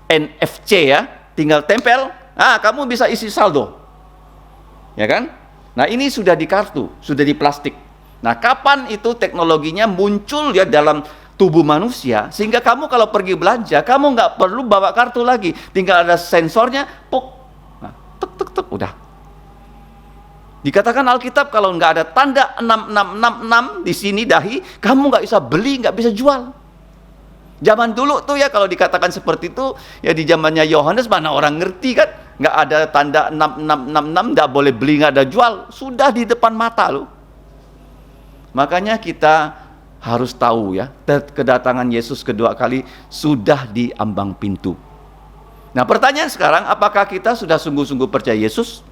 NFC ya, tinggal tempel, kamu bisa isi saldo, ya kan? Nah ini sudah di kartu, sudah di plastik. Nah kapan itu teknologinya muncul ya dalam tubuh manusia, sehingga kamu kalau pergi belanja, kamu nggak perlu bawa kartu lagi, tinggal ada sensornya, puk, nah, tek tek tek, udah. Dikatakan Alkitab kalau nggak ada tanda 6666 di sini dahi, kamu nggak bisa beli, nggak bisa jual. Zaman dulu tuh ya kalau dikatakan seperti itu, ya di zamannya Yohanes mana orang ngerti kan? Nggak ada tanda 6666, nggak boleh beli, nggak ada jual. Sudah di depan mata loh. Makanya kita harus tahu ya, kedatangan Yesus kedua kali sudah di ambang pintu. Nah pertanyaan sekarang, apakah kita sudah sungguh-sungguh percaya Yesus?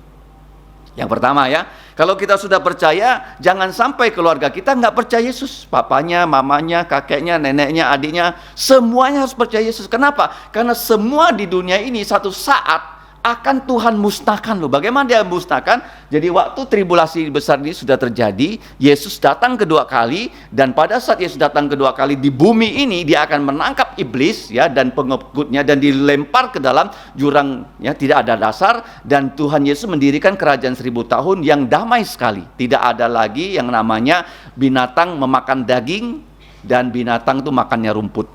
Yang pertama ya, kalau kita sudah percaya, jangan sampai keluarga kita nggak percaya Yesus. Papanya, mamanya, kakeknya, neneknya, adiknya, semuanya harus percaya Yesus. Kenapa? Karena semua di dunia ini satu saat akan Tuhan musnahkan loh. Bagaimana dia musnahkan? Jadi waktu tribulasi besar ini sudah terjadi, Yesus datang kedua kali, dan pada saat Yesus datang kedua kali di bumi ini, dia akan menangkap iblis ya dan pengikutnya dan dilempar ke dalam jurang ya tidak ada dasar, dan Tuhan Yesus mendirikan kerajaan 1000 tahun yang damai sekali. Tidak ada lagi yang namanya binatang memakan daging dan binatang itu makannya rumput.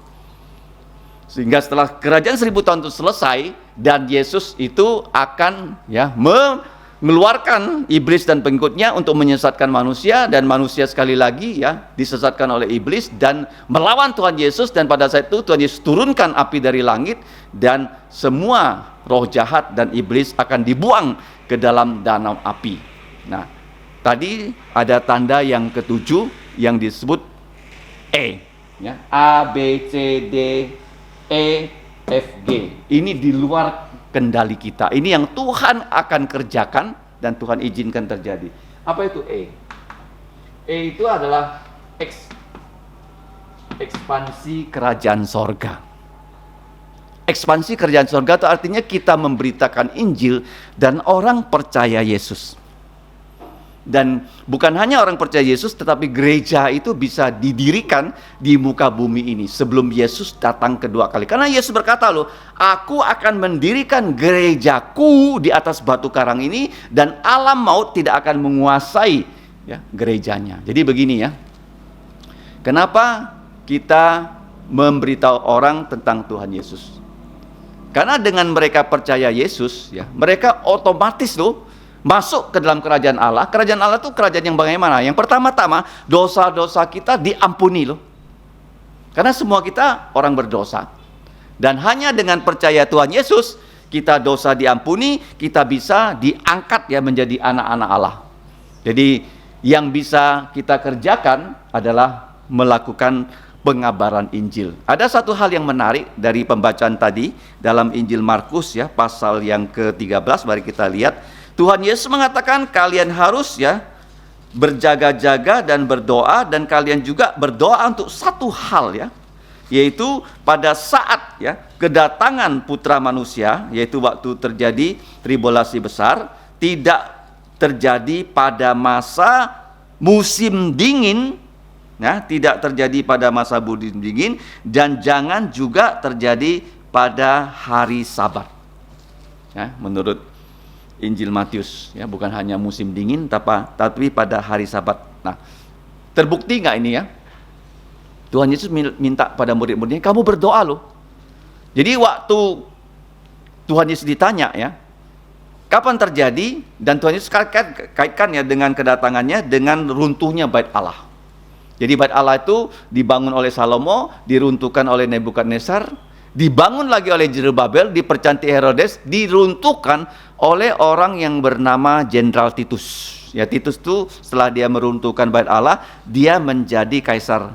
Sehingga setelah kerajaan 1000 tahun itu selesai, dan Yesus itu akan ya mengeluarkan iblis dan pengikutnya untuk menyesatkan manusia, dan manusia sekali lagi ya disesatkan oleh iblis dan melawan Tuhan Yesus, dan pada saat itu Tuhan Yesus turunkan api dari langit, dan semua roh jahat dan iblis akan dibuang ke dalam danau api. Nah, tadi ada tanda yang ketujuh yang disebut E ya, A, B, C, D, E, F, G. Ini di luar kendali kita. Ini yang Tuhan akan kerjakan dan Tuhan izinkan terjadi. Apa itu E? E itu adalah ekspansi kerajaan sorga. Ekspansi kerajaan sorga itu artinya kita memberitakan Injil dan orang percaya Yesus. Dan bukan hanya orang percaya Yesus, tetapi gereja itu bisa didirikan di muka bumi ini sebelum Yesus datang kedua kali. Karena Yesus berkata loh, aku akan mendirikan gerejaku di atas batu karang ini, dan alam maut tidak akan menguasai ya, gerejanya. Jadi begini ya, kenapa kita memberitahu orang tentang Tuhan Yesus? Karena dengan mereka percaya Yesus, ya, mereka otomatis loh masuk ke dalam kerajaan Allah. Kerajaan Allah itu kerajaan yang bagaimana? Yang pertama-tama, dosa-dosa kita diampuni loh. Karena semua kita orang berdosa. Dan hanya dengan percaya Tuhan Yesus, kita dosa diampuni, kita bisa diangkat ya menjadi anak-anak Allah. Jadi yang bisa kita kerjakan adalah melakukan pengabaran Injil. Ada satu hal yang menarik dari pembacaan tadi dalam Injil Markus ya, pasal yang ke-13, mari kita lihat. Tuhan Yesus mengatakan kalian harus ya berjaga-jaga dan berdoa, dan kalian juga berdoa untuk satu hal ya, yaitu pada saat ya kedatangan Putra Manusia, yaitu waktu terjadi tribulasi besar, tidak terjadi pada masa musim dingin, ya, tidak terjadi pada masa musim dingin, dan jangan juga terjadi pada hari Sabat. Ya, menurut Injil Matius, ya, bukan hanya musim dingin, tapi pada hari Sabat. Nah, terbukti nggak ini ya? Tuhan Yesus minta pada murid-muridnya, kamu berdoa loh. Jadi waktu Tuhan Yesus ditanya ya, kapan terjadi, dan Tuhan Yesus kaitkan ya dengan kedatangannya dengan runtuhnya Bait Allah. Jadi Bait Allah itu dibangun oleh Salomo, diruntuhkan oleh Nebukadnezar, dibangun lagi oleh Zerubabel, dipercantik Herodes, diruntuhkan oleh orang yang bernama Jenderal Titus. Ya, Titus itu setelah dia meruntuhkan Bait Allah, dia menjadi kaisar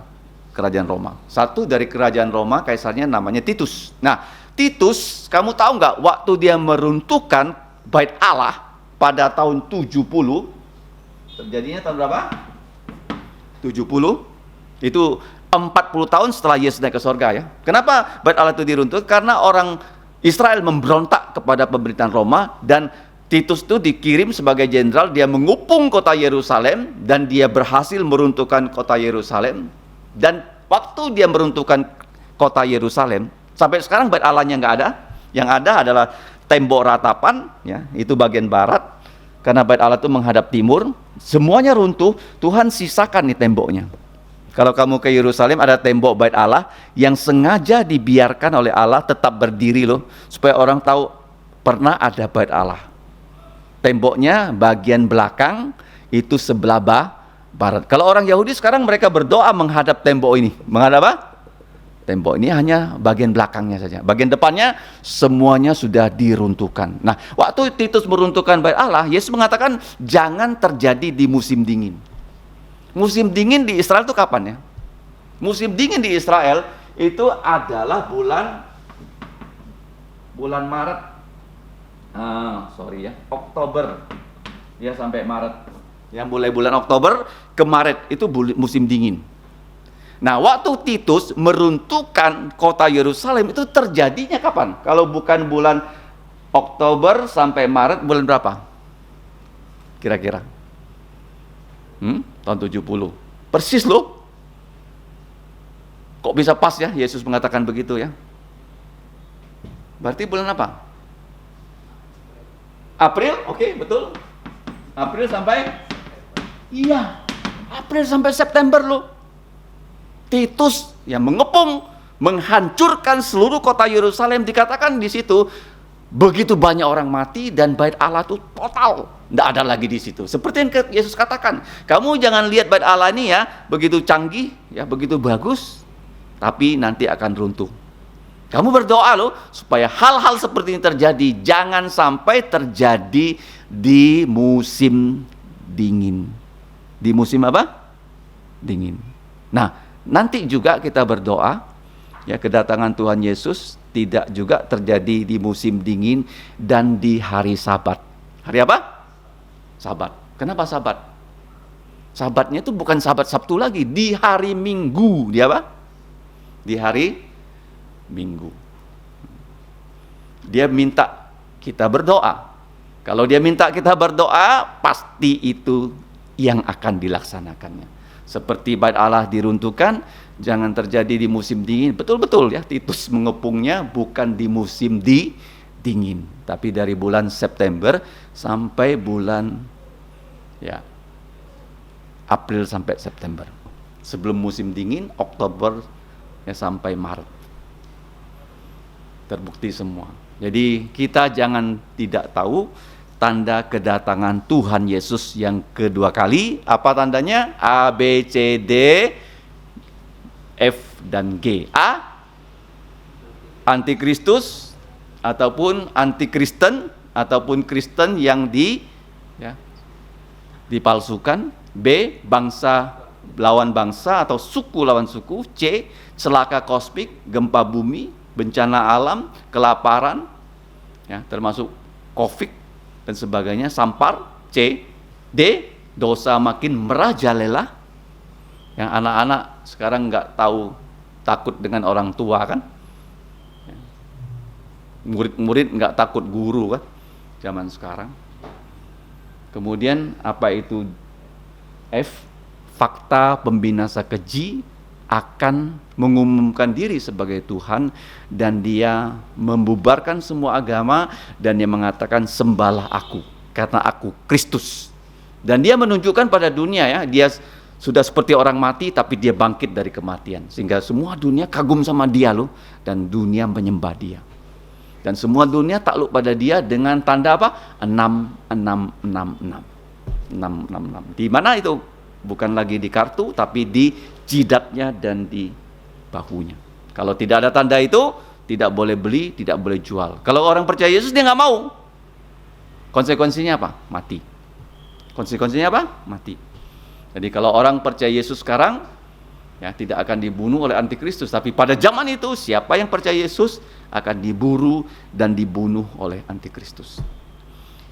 kerajaan Roma. Satu dari kerajaan Roma, kaisarnya namanya Titus. Nah, Titus, kamu tahu nggak, waktu dia meruntuhkan Bait Allah pada tahun 70, terjadinya tahun berapa? 70, itu 40 tahun setelah Yesus naik ke surga ya. Kenapa Bait Allah itu diruntuhkan? Karena orang Israel memberontak kepada pemerintahan Roma, dan Titus itu dikirim sebagai jenderal, dia mengepung kota Yerusalem, dan dia berhasil meruntuhkan kota Yerusalem. Dan waktu dia meruntuhkan kota Yerusalem, sampai sekarang Bait Allahnya nggak ada. Yang ada adalah tembok ratapan, ya, itu bagian barat. Karena Bait Allah itu menghadap timur, semuanya runtuh. Tuhan sisakan nih temboknya. Kalau kamu ke Yerusalem, ada tembok Bait Allah yang sengaja dibiarkan oleh Allah tetap berdiri loh, supaya orang tahu pernah ada Bait Allah. Temboknya bagian belakang itu sebelah barat. Kalau orang Yahudi sekarang mereka berdoa menghadap tembok ini. Menghadap apa? Tembok ini hanya bagian belakangnya saja. Bagian depannya semuanya sudah diruntuhkan. Nah, waktu Titus meruntuhkan Bait Allah, Yesus mengatakan jangan terjadi di musim dingin. Musim dingin di Israel itu kapan ya? Musim dingin di Israel itu adalah bulan Maret. Oktober. Ya, sampai Maret. Yang mulai bulan Oktober ke Maret itu musim dingin. Nah, waktu Titus meruntuhkan kota Yerusalem itu terjadinya kapan? Kalau bukan bulan Oktober sampai Maret, bulan berapa? Kira-kira? Tahun 70. Persis loh. Kok bisa pas ya Yesus mengatakan begitu ya? Berarti bulan apa? April, oke, betul. April sampai April sampai September loh. Titus yang mengepung, menghancurkan seluruh kota Yerusalem, dikatakan di situ begitu banyak orang mati dan Bait Allah itu total, tidak ada lagi di situ. Seperti yang Yesus katakan, kamu jangan lihat Bait Allah ini ya begitu canggih, ya begitu bagus, tapi nanti akan runtuh. Kamu berdoa loh supaya hal-hal seperti ini terjadi, jangan sampai terjadi di musim dingin. Di musim apa? Dingin. Nah, nanti juga kita berdoa ya kedatangan Tuhan Yesus tidak juga terjadi di musim dingin dan di hari Sabat. Hari apa? Sabat. Kenapa Sabat? Sabatnya itu bukan Sabat Sabtu lagi, di hari Minggu. Di apa? Di hari Minggu. Dia minta kita berdoa. Kalau dia minta kita berdoa, pasti itu yang akan dilaksanakannya. Seperti Bait Allah diruntuhkan, jangan terjadi di musim dingin. Betul-betul ya, Titus mengepungnya bukan di musim dingin, tapi dari bulan September sampai bulan April sampai September. Sebelum musim dingin, Oktober ya sampai Maret. Terbukti semua. Jadi kita jangan tidak tahu tanda kedatangan Tuhan Yesus yang kedua kali. Apa tandanya? A, B, C, D, F, dan G. A, antikristus, ataupun antikristen, ataupun Kristen yang dipalsukan. B, bangsa lawan bangsa atau suku lawan suku. C, celaka kosmik, gempa bumi, bencana alam, kelaparan, ya, termasuk COVID dan sebagainya, sampar. C, D, dosa makin merajalela. Yang anak-anak sekarang nggak tahu takut dengan orang tua kan, murid-murid nggak takut guru kan zaman sekarang. Kemudian apa itu F? fakta pembinasa keji akan mengumumkan diri sebagai Tuhan, dan dia membubarkan semua agama, dan dia mengatakan sembahlah aku karena aku Kristus. Dan dia menunjukkan pada dunia, ya, dia sudah seperti orang mati tapi dia bangkit dari kematian, sehingga semua dunia kagum sama dia loh, dan dunia menyembah dia. Dan semua dunia takluk pada dia dengan tanda apa? 6666. 666. Di mana itu? Bukan lagi di kartu, tapi di jidatnya dan di bahunya. Kalau tidak ada tanda itu, tidak boleh beli, tidak boleh jual. Kalau orang percaya Yesus, dia nggak mau. Konsekuensinya apa? Mati. Konsekuensinya apa? Mati. Jadi kalau orang percaya Yesus sekarang, ya, tidak akan dibunuh oleh antikristus. Tapi pada zaman itu, siapa yang percaya Yesus akan diburu dan dibunuh oleh antikristus.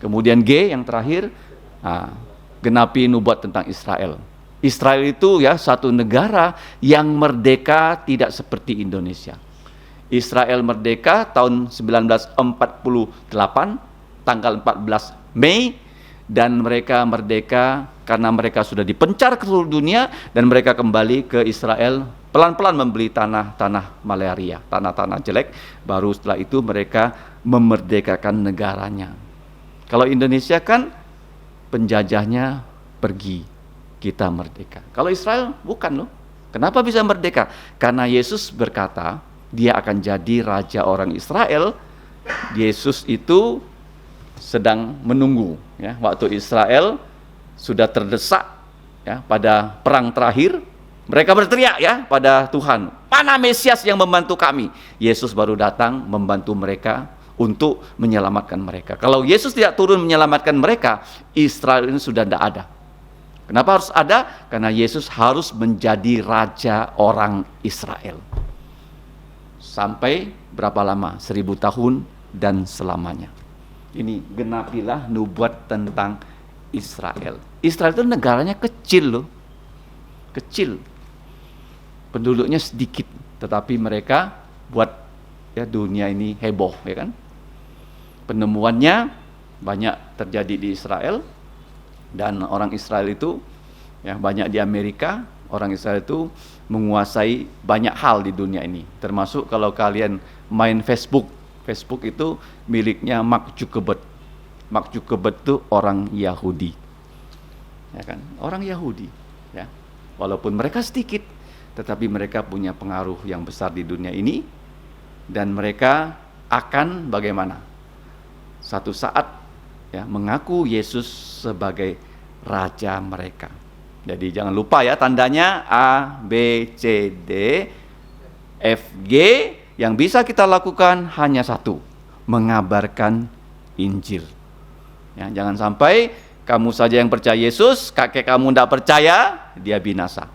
Kemudian G yang terakhir, genapi nubuat tentang Israel. Israel itu, ya, satu negara yang merdeka tidak seperti Indonesia. Israel merdeka tahun 1948, tanggal 14 Mei, dan mereka merdeka karena mereka sudah dipencar ke seluruh dunia, dan mereka kembali ke Israel pelan-pelan membeli tanah-tanah malaria, tanah-tanah jelek, baru setelah itu mereka memerdekakan negaranya. Kalau Indonesia kan penjajahnya pergi, kita merdeka. Kalau Israel bukan loh. Kenapa bisa merdeka? Karena Yesus berkata, dia akan jadi raja orang Israel. Yesus itu sedang menunggu, ya, waktu Israel sudah terdesak, ya, pada perang terakhir, mereka berteriak, ya, pada Tuhan, mana Mesias yang membantu kami? Yesus baru datang membantu mereka untuk menyelamatkan mereka. Kalau Yesus tidak turun menyelamatkan mereka, Israel ini sudah tidak ada. Kenapa harus ada? Karena Yesus harus menjadi raja orang Israel. Sampai berapa lama? 1000 tahun dan selamanya. Ini genapilah nubuat tentang Israel. Israel itu negaranya kecil loh. Kecil. Penduduknya sedikit, tetapi mereka buat, ya, dunia ini heboh, ya kan? Penemuannya banyak terjadi di Israel, dan orang Israel itu, ya, banyak di Amerika. Orang Israel itu menguasai banyak hal di dunia ini, termasuk kalau kalian main Facebook. Facebook itu miliknya Mark Zuckerberg. Mark Zuckerberg itu orang Yahudi, ya kan? Orang Yahudi, ya. Walaupun mereka sedikit, tetapi mereka punya pengaruh yang besar di dunia ini, dan mereka akan bagaimana? Satu saat, ya, mengaku Yesus sebagai raja mereka. Jadi jangan lupa, ya, tandanya A, B, C, D, F, G. Yang bisa kita lakukan hanya satu, mengabarkan Injil. Ya, jangan sampai kamu saja yang percaya Yesus, kakek kamu tidak percaya, dia binasa.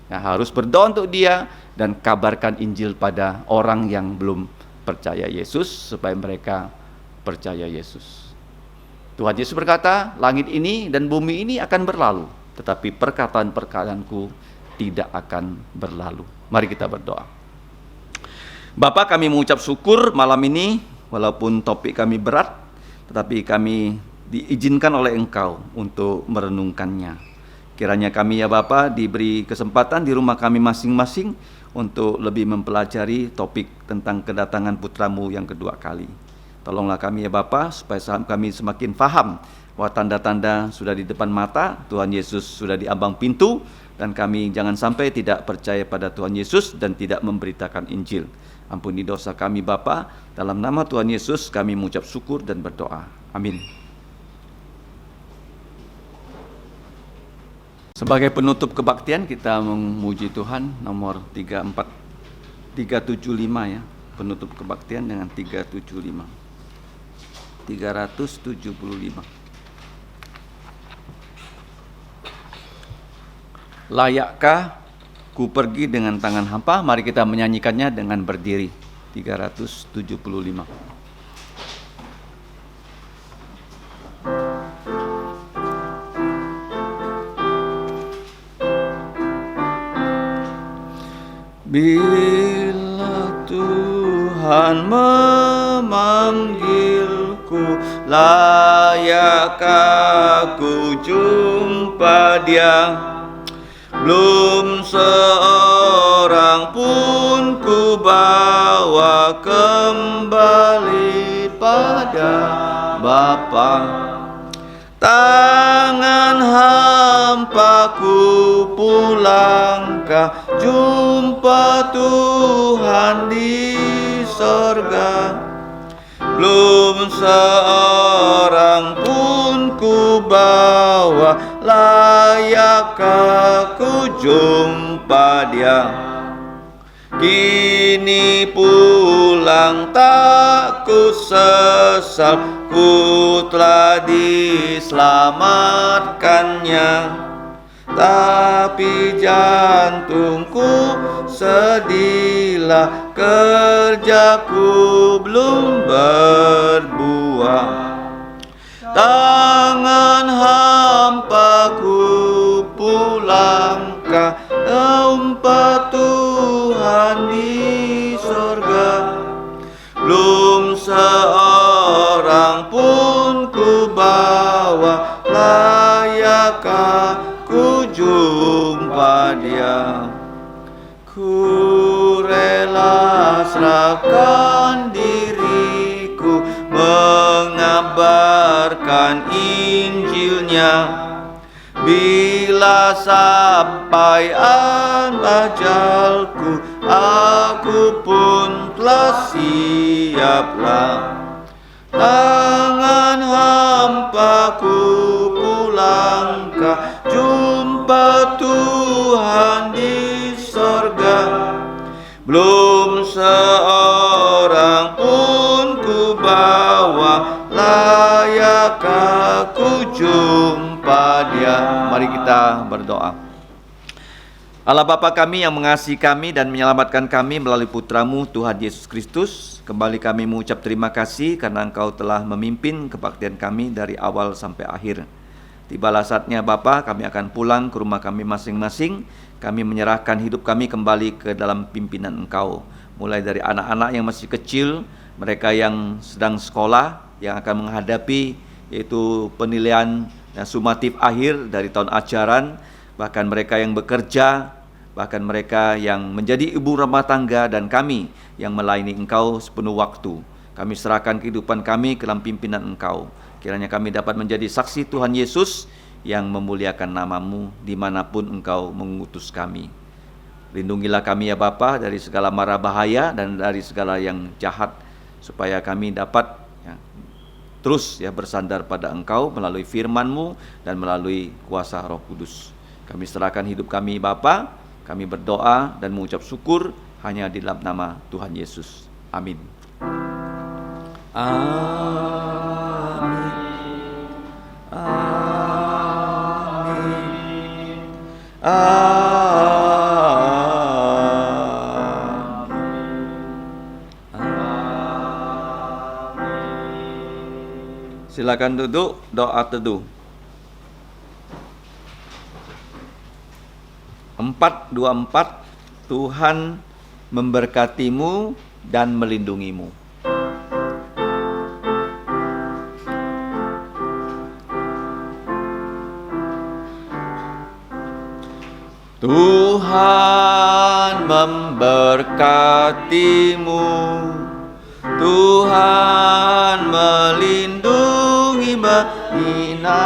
Ya, harus berdoa untuk dia dan kabarkan Injil pada orang yang belum percaya Yesus, supaya mereka percaya Yesus. Tuhan Yesus berkata, langit ini dan bumi ini akan berlalu, tetapi perkataan-perkataanku tidak akan berlalu. Mari kita berdoa. Bapa, kami mengucap syukur malam ini, walaupun topik kami berat, tetapi kami diizinkan oleh Engkau untuk merenungkannya. Kiranya kami, ya Bapa, diberi kesempatan di rumah kami masing-masing untuk lebih mempelajari topik tentang kedatangan Putramu yang kedua kali. Tolonglah kami, ya Bapa, supaya kami semakin faham bahwa tanda-tanda sudah di depan mata, Tuhan Yesus sudah di ambang pintu, dan kami jangan sampai tidak percaya pada Tuhan Yesus dan tidak memberitakan Injil. Ampuni dosa kami Bapa, dalam nama Tuhan Yesus kami mengucap syukur dan berdoa. Amin. Sebagai penutup kebaktian, kita memuji Tuhan, nomor 375, ya. Penutup kebaktian dengan 375. 375. Layakkah ku pergi dengan tangan hampa? Mari kita menyanyikannya dengan berdiri. 375. Bila Tuhan memanggilku, layakkah ku jumpa Dia? belum seorang pun ku bawa kembali pada Bapa. Tangan hampaku pulangkah jumpa Tuhan di sorga. Belum seorang pun ku bawa, layak aku jumpa Dia. Kini pulang tak ku sesal, ku telah diselamatkannya. Tapi jantungku sedihlah, kerjaku belum berbuah. Tangan hampaku pulangkah jumpa Tuhan di sorga. Belum seorang pun ku bawa, layak aku jumpa Dia. Ku rela serahkan diriku mengabarkan Injilnya. Bila sampai ajalku, aku pun telah siaplah. Tangan hampaku pulangkah jumpa Tuhan di sorga. Belum seorang pun ku bawa, layak aku jumpa Dia. Mari kita berdoa. Allah Bapa kami yang mengasihi kami dan menyelamatkan kami melalui Putra-Mu Tuhan Yesus Kristus, kembali kami mengucap terima kasih karena Engkau telah memimpin kebaktian kami dari awal sampai akhir. Tibalah saatnya Bapa, kami akan pulang ke rumah kami masing-masing. Kami menyerahkan hidup kami kembali ke dalam pimpinan Engkau. Mulai dari anak-anak yang masih kecil, mereka yang sedang sekolah, yang akan menghadapi yaitu penilaian dan sumatif akhir dari tahun ajaran, bahkan mereka yang bekerja, bahkan mereka yang menjadi ibu rumah tangga, dan kami yang melayani Engkau sepenuh waktu. Kami serahkan kehidupan kami ke dalam pimpinan Engkau. Kiranya kami dapat menjadi saksi Tuhan Yesus yang memuliakan nama-Mu dimanapun Engkau mengutus kami. Lindungilah kami ya Bapa dari segala mara bahaya dan dari segala yang jahat, supaya kami dapat terus bersandar pada Engkau melalui firman-Mu dan melalui kuasa Roh Kudus. Kami serahkan hidup kami Bapa, kami berdoa dan mengucap syukur hanya di dalam nama Tuhan Yesus. Amin. Amin. Amin. Silakan duduk, doa teduh. 4:24 Tuhan memberkatimu dan melindungimu. Tuhan memberkatimu, Tuhan melindungi, menghina